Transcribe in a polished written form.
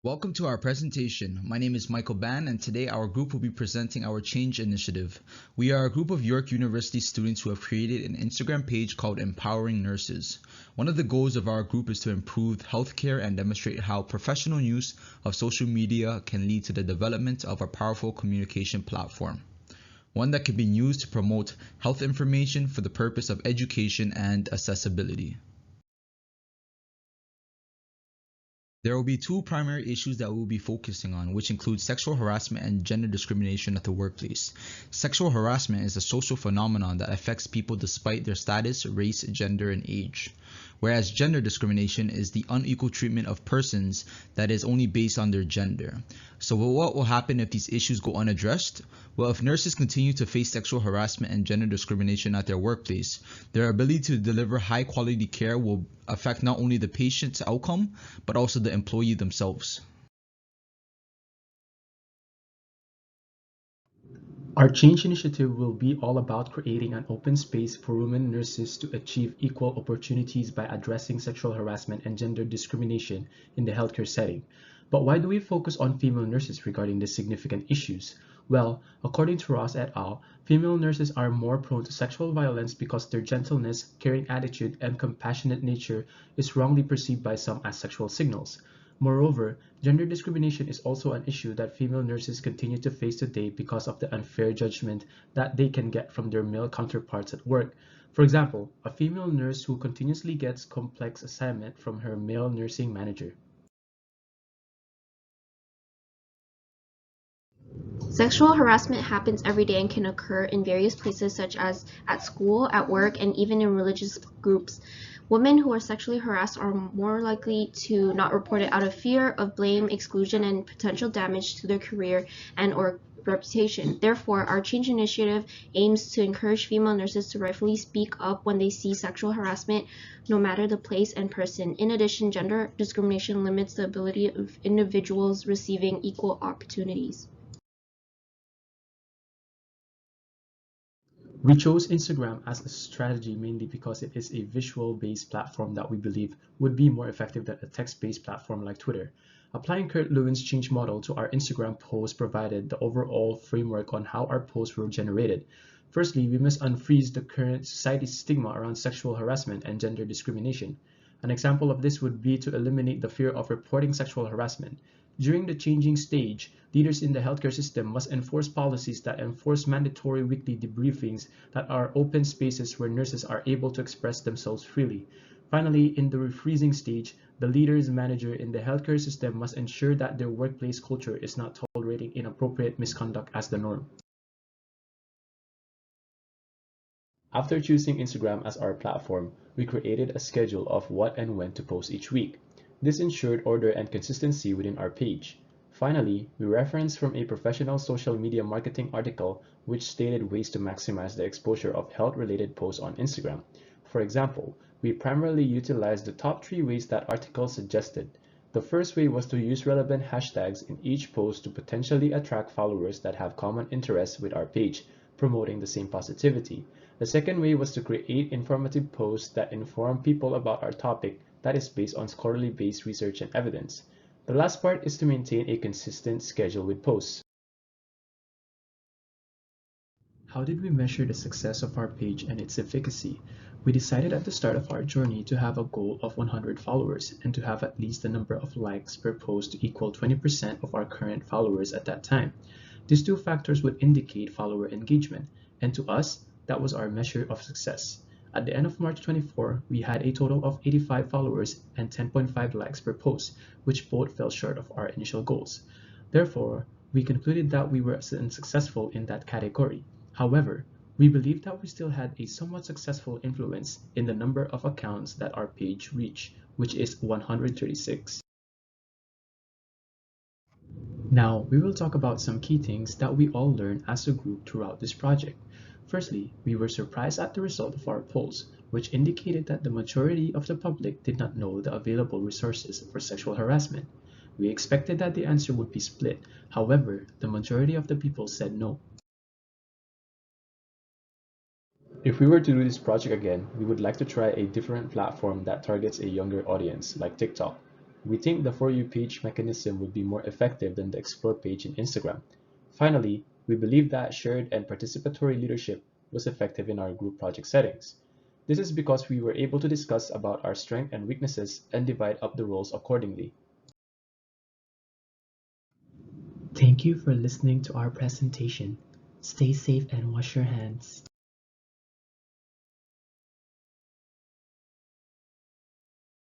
Welcome to our presentation. My name is Michael Banh, and today our group will be presenting our Change Initiative. We are a group of York University students who have created an Instagram page called Empowering Nurses. One of the goals of our group is to improve healthcare and demonstrate how professional use of social media can lead to the development of a powerful communication platform, one that can be used to promote health information for the purpose of education and accessibility. There will be two primary issues that we will be focusing on, which include sexual harassment and gender discrimination at the workplace. Sexual harassment is a social phenomenon that affects people despite their status, race, gender, and age. Whereas gender discrimination is the unequal treatment of persons that is only based on their gender. So what will happen if these issues go unaddressed? Well, if nurses continue to face sexual harassment and gender discrimination at their workplace, their ability to deliver high quality care will affect not only the patient's outcome, but also the employee themselves. Our change initiative will be all about creating an open space for women nurses to achieve equal opportunities by addressing sexual harassment and gender discrimination in the healthcare setting. But why do we focus on female nurses regarding these significant issues? Well, according to Ross et al., female nurses are more prone to sexual violence because their gentleness, caring attitude, and compassionate nature is wrongly perceived by some as sexual signals. Moreover, gender discrimination is also an issue that female nurses continue to face today because of the unfair judgment that they can get from their male counterparts at work. For example, a female nurse who continuously gets complex assignment from her male nursing manager. Sexual harassment happens every day and can occur in various places such as at school, at work, and even in religious groups. Women who are sexually harassed are more likely to not report it out of fear of blame, exclusion, and potential damage to their career and or reputation. Therefore, our Change Initiative aims to encourage female nurses to rightfully speak up when they see sexual harassment, no matter the place and person. In addition, gender discrimination limits the ability of individuals receiving equal opportunities. We chose Instagram as a strategy mainly because it is a visual-based platform that we believe would be more effective than a text-based platform like Twitter. Applying Kurt Lewin's change model to our Instagram post provided the overall framework on how our posts were generated. Firstly, we must unfreeze the current society's stigma around sexual harassment and gender discrimination. An example of this would be to eliminate the fear of reporting sexual harassment. During the changing stage, leaders in the healthcare system must enforce policies that enforce mandatory weekly debriefings that are open spaces where nurses are able to express themselves freely. Finally, in the refreezing stage, the leader's manager in the healthcare system must ensure that their workplace culture is not tolerating inappropriate misconduct as the norm. After choosing Instagram as our platform, we created a schedule of what and when to post each week. This ensured order and consistency within our page. Finally, we referenced from a professional social media marketing article which stated ways to maximize the exposure of health-related posts on Instagram. For example, we primarily utilized the top 3 ways that article suggested. The first way was to use relevant hashtags in each post to potentially attract followers that have common interests with our page, promoting the same positivity. The second way was to create informative posts that inform people about our topic that is based on scholarly based research and evidence. The last part is to maintain a consistent schedule with posts. How did we measure the success of our page and its efficacy? We decided at the start of our journey to have a goal of 100 followers and to have at least the number of likes per post to equal 20% of our current followers at that time. These two factors would indicate follower engagement, and to us, that was our measure of success. At the end of March 24, we had a total of 85 followers and 10.5 likes per post, which both fell short of our initial goals. Therefore, we concluded that we were unsuccessful in that category. However, we believe that we still had a somewhat successful influence in the number of accounts that our page reached, which is 136. Now, we will talk about some key things that we all learned as a group throughout this project. Firstly, we were surprised at the result of our polls, which indicated that the majority of the public did not know the available resources for sexual harassment. We expected that the answer would be split. However, the majority of the people said no. If we were to do this project again, we would like to try a different platform that targets a younger audience, like TikTok. We think the For You page mechanism would be more effective than the Explore page in Instagram. Finally, we believe that shared and participatory leadership was effective in our group project settings. This is because we were able to discuss about our strengths and weaknesses and divide up the roles accordingly. Thank you for listening to our presentation. Stay safe and wash your hands.